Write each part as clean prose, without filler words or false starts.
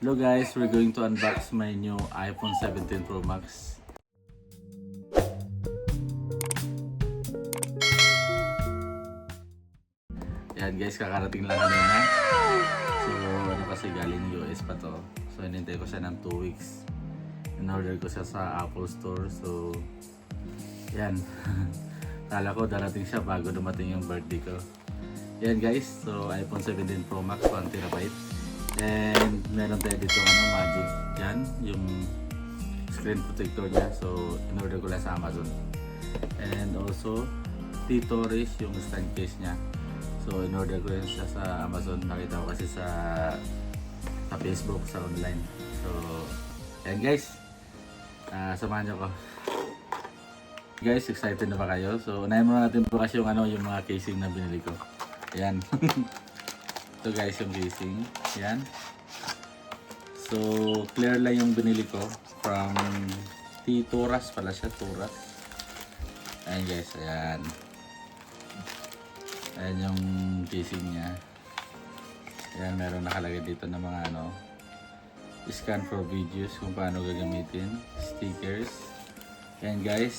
Hello guys, we're going to unbox my new iPhone 17 Pro Max. Yan guys, kakarating lang kanina. So ano kasi galing US pa to. So hinintay ko siya ng 2 weeks. In-order ko siya sa Apple Store. So yan. Kala ko darating siya bago dumating yung birthday ko. Yan guys, so iPhone 17 Pro Max 1TB. And meron tayo dito magic dyan, yung screen protector niya. So in-order ko lang sa Amazon. And also T-Torres yung stand case niya. So in-order ko rin siya sa Amazon. Nakita ko kasi sa Facebook, sa online. So ayan guys, samahan niyo ko. Guys, excited na ba kayo? So unahin muna natin po kasi yung mga casing na binili ko. Ayan. Ito guys yung casing. Ayan. So clear lang yung binili ko from T-Torres pala siya, Torres. Ayan guys, ayan. Ayan yung casing niya. Ayan, meron nakalagay dito ng mga scan for videos kung paano gagamitin, stickers. Ayan guys,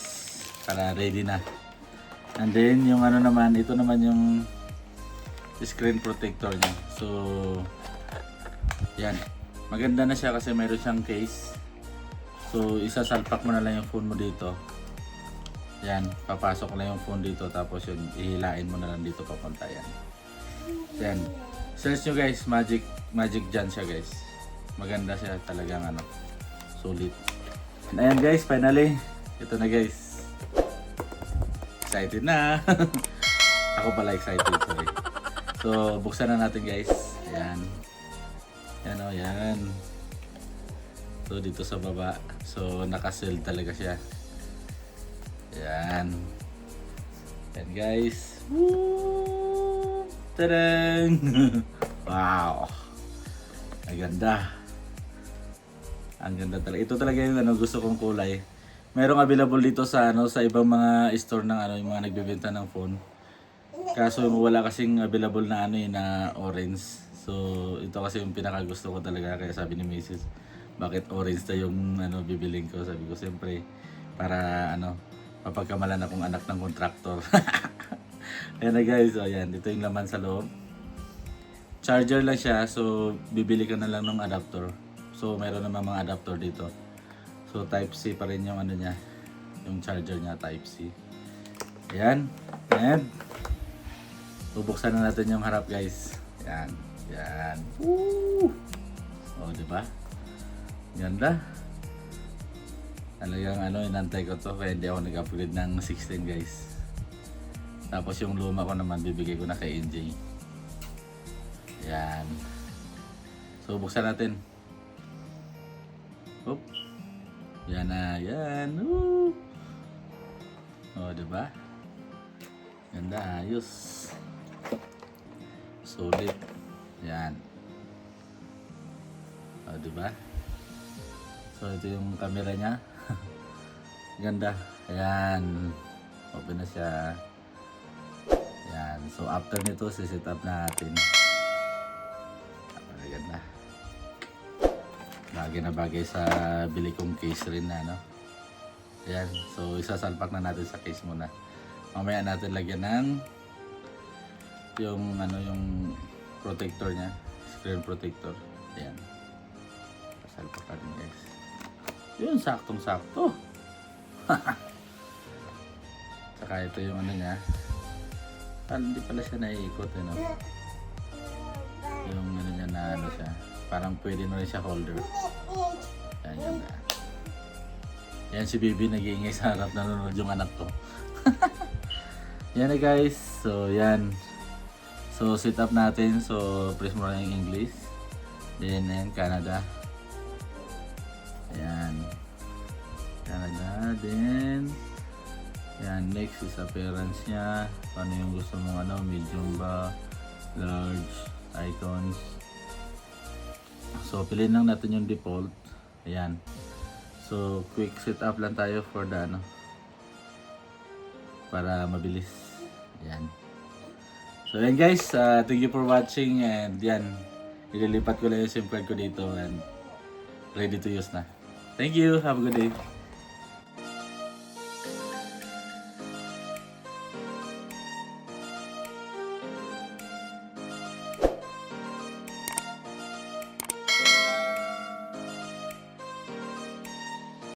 para ready na. And then yung naman, ito naman yung screen protector niya. So yan, maganda na siya kasi mayroon siyang case. So isasalpak mo na lang yung phone mo dito. Yan, papasok lang yung phone dito, tapos yun, ihilain mo na lang dito papunta. Yan. Yan. Search nyo guys, magic dyan siya guys. Maganda siya talagang sulit. And ayan guys, finally, ito na guys. Excited na. Ako pala excited, sorry. So, buksan na natin guys. Ayan. Yan o, yan. So, dito sa baba. So, naka-seal talaga siya. Ayan. Ayan guys. Woo! Tadang! Wow! Ang ganda. Ang ganda talaga. Ito talaga yung gusto kong kulay. Merong available dito sa sa ibang mga store ng yung mga nagbebenta ng phone. Kaso wala kasing available na na orange. So ito kasi yung pinaka gusto ko talaga, kaya sabi ni Mrs. Bakit orange na yung bibiling ko? Sabi ko siyempre para mapagkamalan akong anak ng kontraktor. Ayan na guys, so ayan, ito yung laman sa loob. Charger lang siya, so bibili ka na lang ng adapter. So mayroon naman mga adapter dito. So type C pa rin yung niya, yung charger niya, type C. Ayan, and bubuksan na natin yung harap guys. Ayan, ayan. Woo! O, diba? Ganda. Talagang inantay ko to, kaya hindi ako nag-upgrade ng 16 guys. Tapos yung luma ko naman, bibigay ko na kay NJ. Ayan. So, buksan natin. Oop. Yan na, yan. Woo! O, diba? Ganda, ayos. Solid. Yan. O, diba? So, ito yung camera niya. Ganda. Ayan. Open na siya. Ayan. So, after nito, siset up natin. Ganda. Bagay na bagay sa bili kong case rin na, Ayan. So, isasalpak na natin sa case muna. Mamaya natin lagyan ng yung protector niya, screen protector. Ayan. Salpak natin guys. Yun, saktong-sakto. Saka ito yung niya. Hindi pala siya naiikot, yung niya na siya. Parang pwede na rin siya holder. Ayan, yan na. Yan si Bibi nag-iingay sa harap, nanonood yung anak ko. Yan na guys. So yan. So set up natin. So press mo lang yung English. Then Canada. Ayan. Canada. Then yan, next is appearance niya. Paano yung gusto mong medium ba, large, icons. So piliin lang natin yung default. Ayan. So quick setup lang tayo for the para mabilis. Ayan. So yan guys, thank you for watching, and yan, Ililipat ko lang yung SIM card ko dito and ready to use na. Thank you. Have a good day.